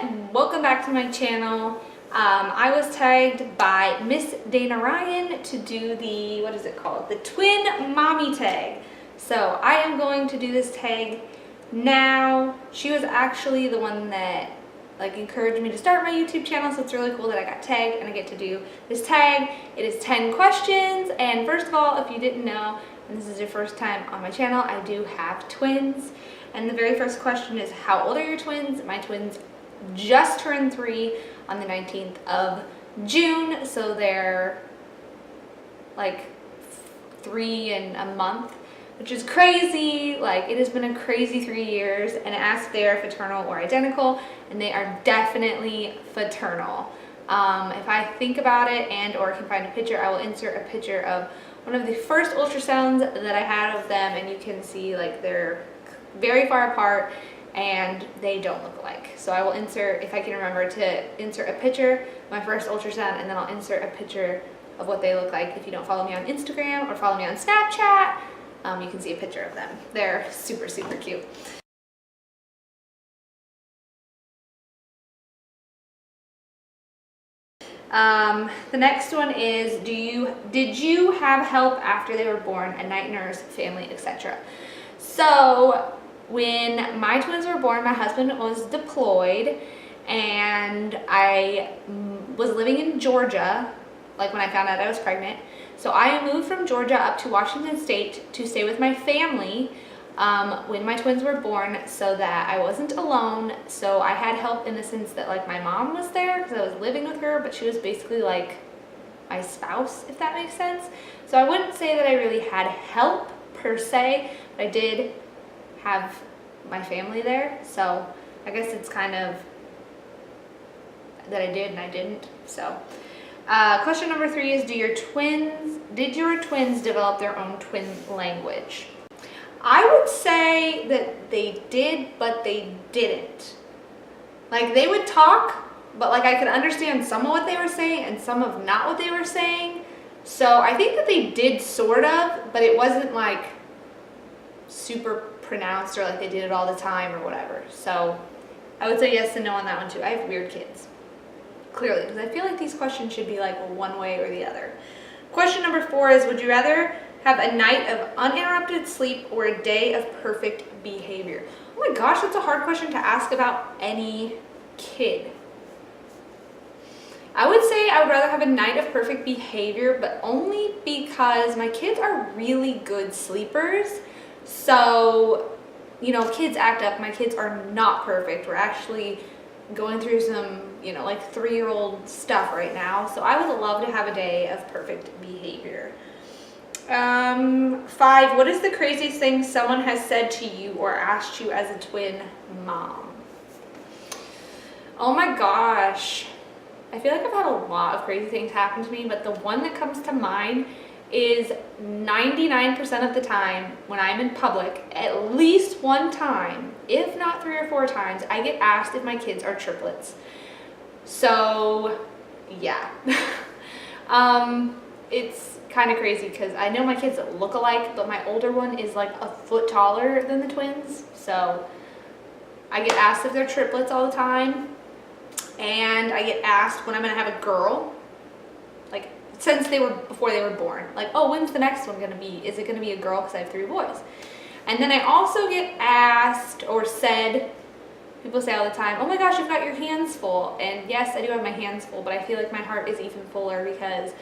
everyone, welcome back to my channel. I was tagged by Miss Dana Ryan to do the, what is it called? The twin mommy tag. So I am going to do this tag now. She was actually the one that encouraged me to start my YouTube channel, so it's really cool that I got tagged and I get to do this tag. It is 10 questions, and first of all, if you didn't know, and this is your first time on my channel, I do have twins. And the very first question is, how old are your twins? My twins just turned 3 on the 19th of June, so they're like 3 and a month, which is crazy. It has been a crazy 3 years, and it asks if they are fraternal or identical, and they are definitely fraternal. If I think about it and or can find a picture, I will insert a picture of one of the first ultrasounds that I had of them, and you can see they're very far apart and they don't look alike. So I will insert, if I can remember, to insert a picture of my first ultrasound, and then I'll insert a picture of what they look like. If you don't follow me on Instagram or follow me on Snapchat, you can see a picture of them. They're super, super cute. The next one is, did you have help after they were born, a night nurse, family, etc.? So when my twins were born, my husband was deployed, and I was living in Georgia, when I found out I was pregnant. So I moved from Georgia up to Washington State to stay with my family when my twins were born, so that I wasn't alone. So I had help in the sense that my mom was there because I was living with her, but she was basically my spouse, if that makes sense. So I wouldn't say that I really had help per se, but I did have my family there. So I guess it's kind of that I did and I didn't. So question number 3 is, did your twins develop their own twin language? I would say that they did, but they didn't. They would talk, but I could understand some of what they were saying and some of not what they were saying. So I think that they did sort of, but it wasn't super pronounced, or they did it all the time or whatever. So I would say yes and no on that one too. I have weird kids, clearly, because I feel like these questions should be one way or the other. Question number 4 is, would you rather have a night of uninterrupted sleep or a day of perfect behavior? Oh my gosh, that's a hard question to ask about any kid. I would say I would rather have a night of perfect behavior, but only because my kids are really good sleepers. So, kids act up. My kids are not perfect. We're actually going through some, 3-year-old stuff right now. So I would love to have a day of perfect behavior. 5, what is the craziest thing someone has said to you or asked you as a twin mom? Oh my gosh. I feel like I've had a lot of crazy things happen to me, but the one that comes to mind is 99% of the time when I'm in public, at least one time, if not 3 or 4 times, I get asked if my kids are triplets. So yeah. It's kind of crazy because I know my kids look alike, but my older one is a foot taller than the twins. So I get asked if they're triplets all the time, and I get asked when I'm gonna have a girl, since before they were born, oh, when's the next one gonna be? Is it gonna be a girl because I have 3 boys? And then I also get asked or said, people say all the time, oh my gosh, you've got your hands full. And yes, I do have my hands full, but I feel like my heart is even fuller because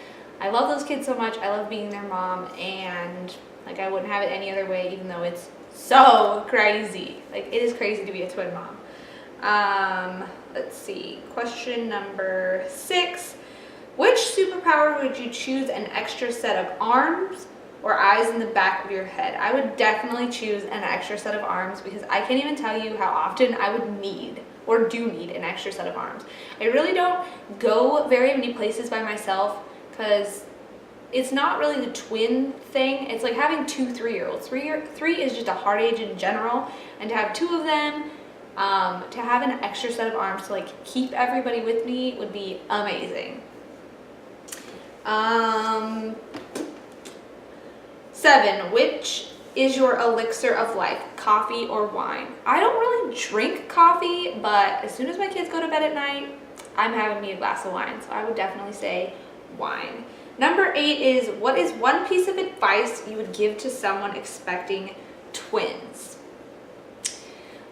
I love those kids so much. I love being their mom, and I wouldn't have it any other way, even though it's so crazy. It is crazy to be a twin mom. Let's see, question number 6. Which superpower would you choose, an extra set of arms or eyes in the back of your head? I would definitely choose an extra set of arms, because I can't even tell you how often I would need or do need an extra set of arms. I really don't go very many places by myself because it's not really the twin thing. It's like having 2 3-year-olds. 3 is just a hard age in general, and to have 2 of them, to have an extra set of arms to keep everybody with me would be amazing. 7, which is your elixir of life, coffee or wine? I don't really drink coffee, but as soon as my kids go to bed at night, I'm having me a glass of wine. So I would definitely say wine. Number 8 is, what is one piece of advice you would give to someone expecting twins?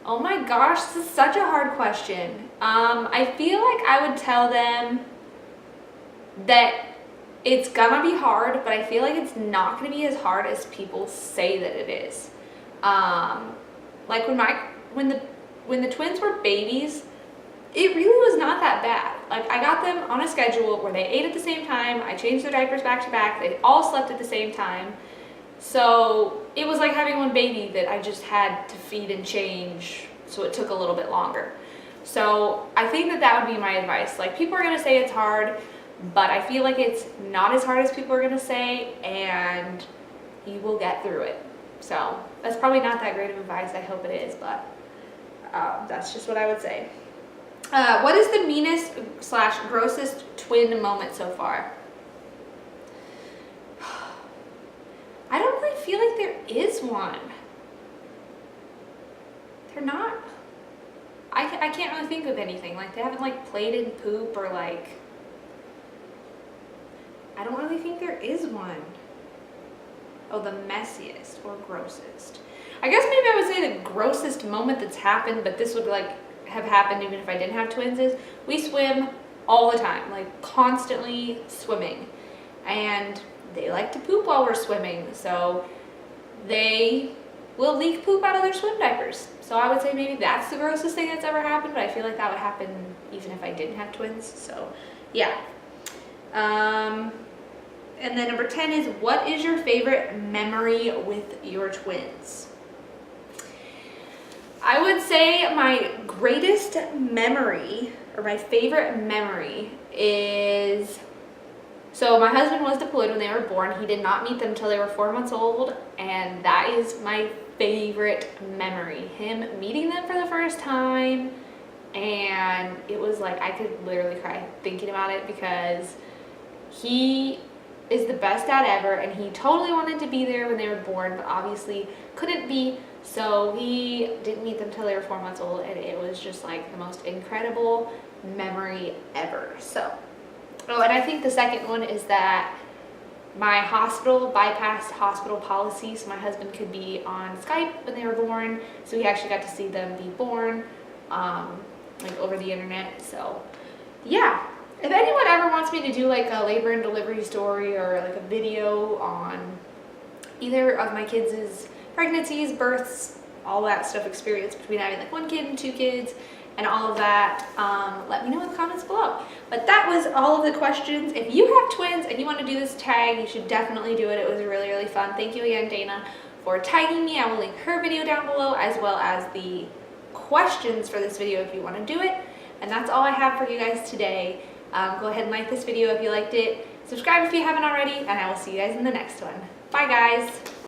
Oh my gosh, this is such a hard question. I feel like I would tell them that it's gonna be hard, but I feel like it's not gonna be as hard as people say that it is. Like when the twins were babies, it really was not that bad. Like, I got them on a schedule where they ate at the same time, I changed their diapers back to back, they all slept at the same time. So it was like having one baby that I just had to feed and change, so it took a little bit longer. So I think that would be my advice. Like, people are gonna say it's hard, but I feel like it's not as hard as people are gonna say, and you will get through it. So that's probably not that great of advice. I hope it is, but that's just what I would say. What is the meanest / grossest twin moment so far? I don't really feel like there is one. They're not. I can't really think of anything. Like, they haven't like played in poop or like. I don't really think there is one. Oh, the messiest or grossest. I guess maybe I would say the grossest moment that's happened, but this would like have happened even if I didn't have twins, is we swim all the time, like constantly swimming. And they like to poop while we're swimming, so they will leak poop out of their swim diapers. So I would say maybe that's the grossest thing that's ever happened, but I feel like that would happen even if I didn't have twins, so yeah. And then number 10 is, what is your favorite memory with your twins? I would say my greatest memory, or my favorite memory, is, so my husband was deployed when they were born. He did not meet them until they were 4 months old, and that is my favorite memory. Him meeting them for the first time, and it was like, I could literally cry thinking about it, because he is the best dad ever, and he totally wanted to be there when they were born, but obviously couldn't be, so he didn't meet them until they were 4 months old, and it was just like the most incredible memory ever. So, oh, and I think the second one is that my hospital bypassed hospital policy, so my husband could be on Skype when they were born, so he actually got to see them be born, like over the internet. So yeah. If anyone ever wants me to do like a labor and delivery story, or like a video on either of my kids' pregnancies, births, all that stuff, experience between having like 1 kid and 2 kids and all of that, let me know in the comments below. But that was all of the questions. If you have twins and you want to do this tag, you should definitely do it. It was really, really fun. Thank you again, Dana, for tagging me. I will link her video down below, as well as the questions for this video if you want to do it. And that's all I have for you guys today. Go ahead and like this video if you liked it. Subscribe if you haven't already, and I will see you guys in the next one. Bye, guys.